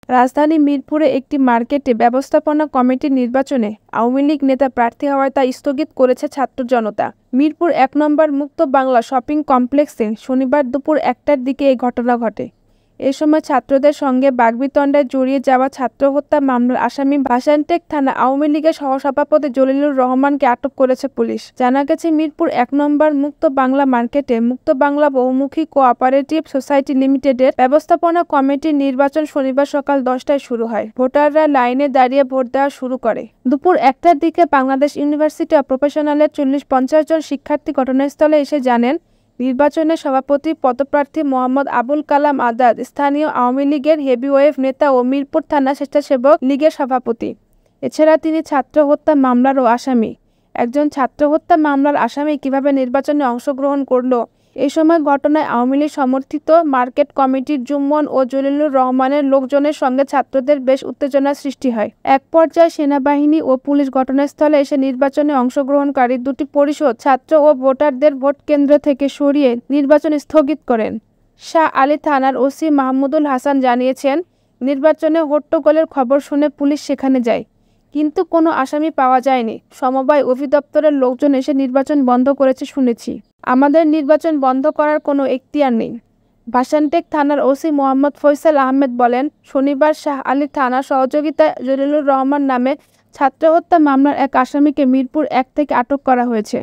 রাজধানী মিরপুরে একটি মার্কেটে ব্যবস্থাপনা কমিটির নির্বাচনে আওয়ামী লীগ নেতা প্রার্থী হওয়ায় তা স্থগিত করেছে ছাত্র জনতা। মিরপুর ১ নম্বর মুক্ত বাংলা শপিং কমপ্লেক্সে শনিবার দুপুর ১টার দিকে এই ঘটনা ঘটে। এ সময় ছাত্রদের সঙ্গে বাগবিতণ্ডায় জড়িয়ে যাওয়া ছাত্র হত্যা মামলার আসামি ভাসানটেক থানা আওয়ামী লীগের সহসভাপতি জলিলুর রহমানকে আটক করেছে পুলিশ। জানা গেছে, মিরপুর ১ নম্বর মুক্ত বাংলা মার্কেটে মুক্ত বাংলা বহুমুখী কোঅপারেটিভ সোসাইটি লিমিটেডের ব্যবস্থাপনা কমিটির নির্বাচন শনিবার সকাল ১০টায় শুরু হয়। ভোটাররা লাইনে দাঁড়িয়ে ভোট দেওয়া শুরু করে। দুপুর ১টার দিকে বাংলাদেশ ইউনিভার্সিটি অব প্রফেশনালের ৪০-৫০ জন শিক্ষার্থী ঘটনাস্থলে এসে জানেন, নির্বাচনে সভাপতি পদপ্রার্থী মোহাম্মদ আবুল কালাম আজাদ স্থানীয় আওয়ামী লীগের হেভিওয়েভ নেতা ও মিরপুর থানা স্বেচ্ছাসেবক লীগের সভাপতি। এছাড়া তিনি ছাত্র হত্যা মামলারও আসামি। একজন ছাত্র হত্যা মামলার আসামি কিভাবে নির্বাচনে অংশগ্রহণ করল? এই সময় ঘটনায় আওয়ামী লীগ সমর্থিত মার্কেট কমিটির জুম্মন ও জলিলুর রহমানের লোকজনের সঙ্গে ছাত্রদের বেশ উত্তেজনার সৃষ্টি হয়। এক পর্যায়ে সেনাবাহিনী ও পুলিশ ঘটনাস্থলে এসে নির্বাচনে অংশগ্রহণকারী দুটি পরিষদ ছাত্র ও ভোটারদের ভোট কেন্দ্র থেকে সরিয়ে নির্বাচন স্থগিত করেন। শাহ আলী থানার ওসি মাহমুদুল হাসান জানিয়েছেন, নির্বাচনে হট্টগোলের খবর শুনে পুলিশ সেখানে যায়, কিন্তু কোনো আসামি পাওয়া যায়নি। সমবায় অধিদপ্তরের লোকজন এসে নির্বাচন বন্ধ করেছে শুনেছি। আমাদের নির্বাচন বন্ধ করার কোনো এখতিয়ার নেই। ভাসানটেক থানার ওসি মোহাম্মদ ফয়সাল আহমেদ বলেন, শনিবার শাহ আলী থানার সহযোগিতায় জলিলুর রহমান নামে ছাত্র হত্যা মামলার এক আসামিকে মিরপুর ১ থেকে আটক করা হয়েছে।